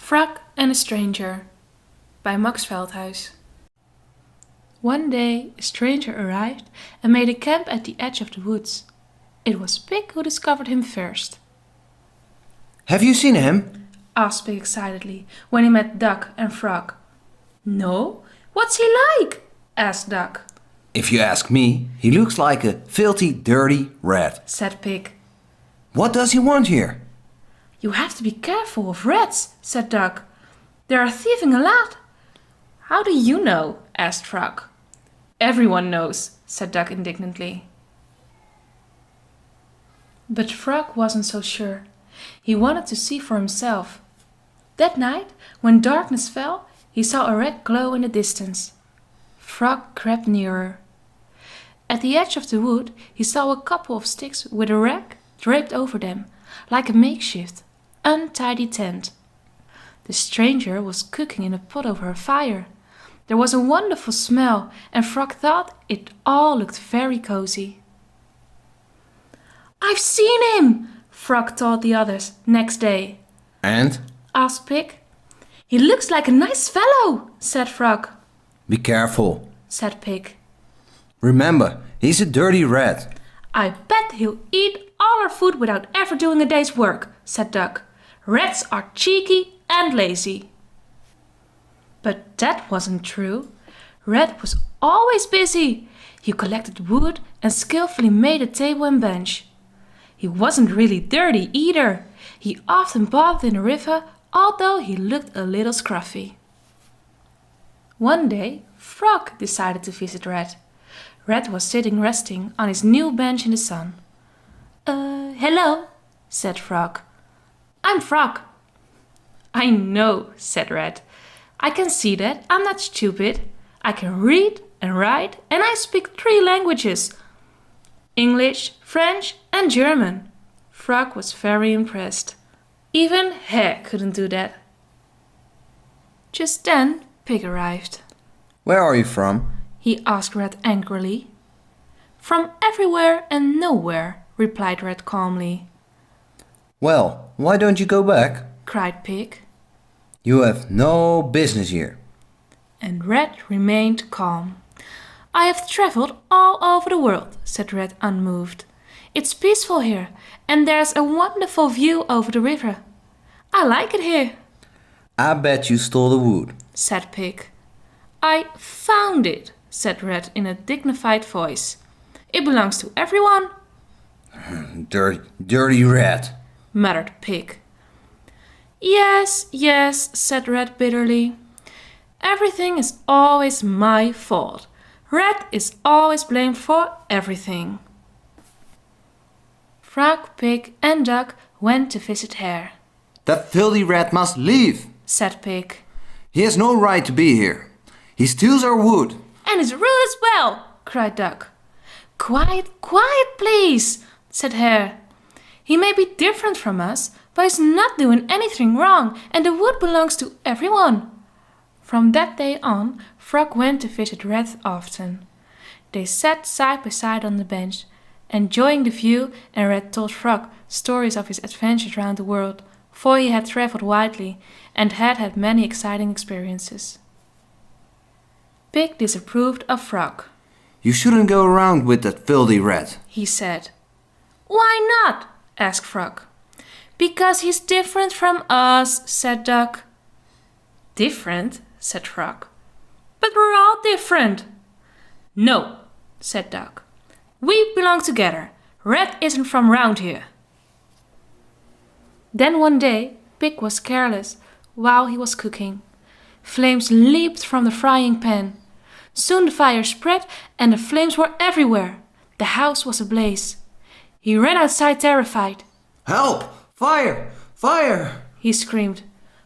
Frog and a Stranger by Max Veldhuis. One day a stranger arrived and made a camp at the edge of the woods. It was Pig who discovered him first. Have you seen him? Asked Pig excitedly when he met Duck and Frog. No, what's he like? Asked Duck. If you ask me, he looks like a filthy, dirty rat, Said Pig. What does he want here? You have to be careful of rats, said Duck. They are thieving a lot. How do you know? Asked Frog. Everyone knows, said Duck indignantly. But Frog wasn't so sure. He wanted to see for himself. That night, when darkness fell, he saw a red glow in the distance. Frog crept nearer. At the edge of the wood, he saw a couple of sticks with a rag draped over them, like a makeshift, untidy tent. The stranger was cooking in a pot over a fire. There was a wonderful smell, and Frog thought it all looked very cozy. I've seen him, Frog told the others next day. And? Asked Pig. He looks like a nice fellow, said Frog. Be careful, Said Pig. Remember, he's a dirty rat. I bet he'll eat all our food without ever doing a day's work, said Duck. Rats are cheeky and lazy. But that wasn't true. Rat was always busy. He collected wood and skillfully made a table and bench. He wasn't really dirty either. He often bathed in the river, although he looked a little scruffy. One day, Frog decided to visit Rat. Rat was sitting resting on his new bench in the sun. Hello, said Frog. I'm Frog. I know, said Rat. I can see that. I'm not stupid. I can read and write, and I speak 3 languages: English, French, and German. Frog was very impressed. Even Hare couldn't do that. Just then, Pig arrived. Where are you from? He asked Rat angrily. From everywhere and nowhere, replied Rat calmly. Well, why don't you go back? Cried Pig. You have no business here. And Rat remained calm. I have traveled all over the world, said Rat unmoved. It's peaceful here, and there's a wonderful view over the river. I like it here, I bet you stole the wood. said Pig. I found it, said Rat in a dignified voice. It belongs to everyone, Dirty rat. muttered Pig. Yes, yes, said Rat bitterly. Everything is always my fault. Rat is always blamed for everything. Frog, Pig, and Duck went to visit Hare. That filthy rat must leave. Said Pig. He has no right to be here. He steals our wood. And is rude as well, cried Duck. Quiet, quiet, please, said Hare. He may be different from us, but he's not doing anything wrong, and the wood belongs to everyone. From that day on, Frog went to visit Rat often. They sat side by side on the bench, enjoying the view, and Rat told Frog stories of his adventures around the world, for he had traveled widely and had had many exciting experiences. Pig disapproved of Frog. You shouldn't go around with that filthy rat. He said. Why not? Asked Frog. Because he's different from us, said Duck. Different? Said Frog. But we're all different. No, said Duck. We belong together. Rat isn't from round here. Then one day, Pig was careless while he was cooking. Flames leaped from the frying pan. Soon the fire spread and the flames were everywhere. The house was ablaze. He ran outside terrified. Help! Fire! Fire! He screamed.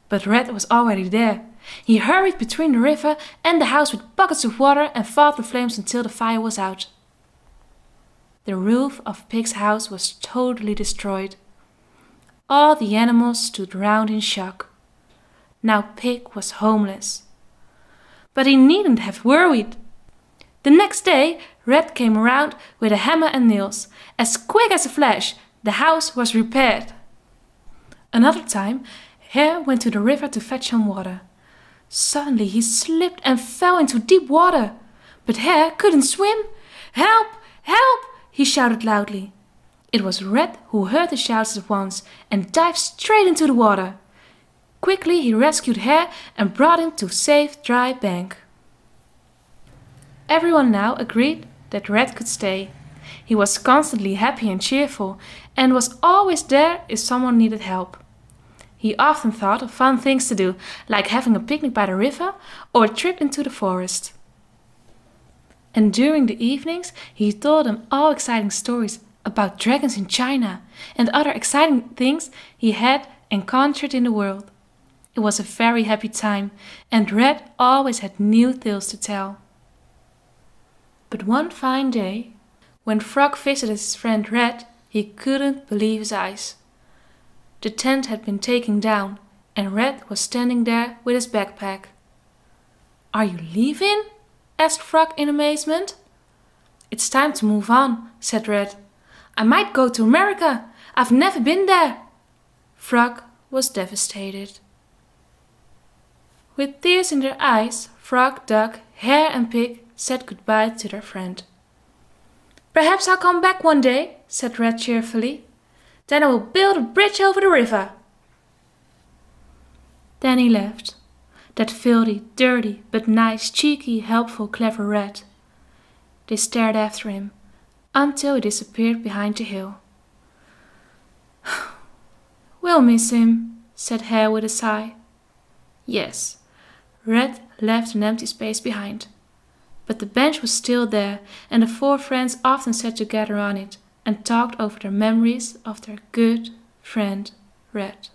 But Rat was already there. He hurried between the river and the house with buckets of water and fought the flames until the fire was out. The roof of Pig's house was totally destroyed. All the animals stood round in shock. Now Pig was homeless. But he needn't have worried. The next day, Rat came around with a hammer and nails. As quick as a flash, the house was repaired. Another time, Hare went to the river to fetch some water. Suddenly he slipped and fell into deep water. But Hare couldn't swim. "Help! Help!" he shouted loudly. It was Red who heard the shouts at once and dived straight into the water. Quickly he rescued Hare and brought him to a safe, dry bank. Everyone now agreed that Red could stay. He was constantly happy and cheerful and was always there if someone needed help. He often thought of fun things to do, like having a picnic by the river or a trip into the forest. And during the evenings, he told them all exciting stories about dragons in China and other exciting things he had encountered in the world. It was a very happy time, and Red always had new tales to tell. But one fine day, when Frog visited his friend Red, he couldn't believe his eyes. The tent had been taken down, and Red was standing there with his backpack. "Are you leaving?" asked Frog in amazement. "It's time to move on," said Red. "I might go to America. I've never been there." Frog was devastated. With tears in their eyes, Frog, Duck, Hare and Pig said goodbye to their friend. "Perhaps I'll come back one day," said Red cheerfully. "Then I will build a bridge over the river." Then he left, that filthy, dirty, but nice, cheeky, helpful, clever Red. They stared after him until he disappeared behind the hill. "We'll miss him," said Hare with a sigh. Yes, Red left an empty space behind. But the bench was still there, and the four friends often sat together on it and talked over their memories of their good friend Red.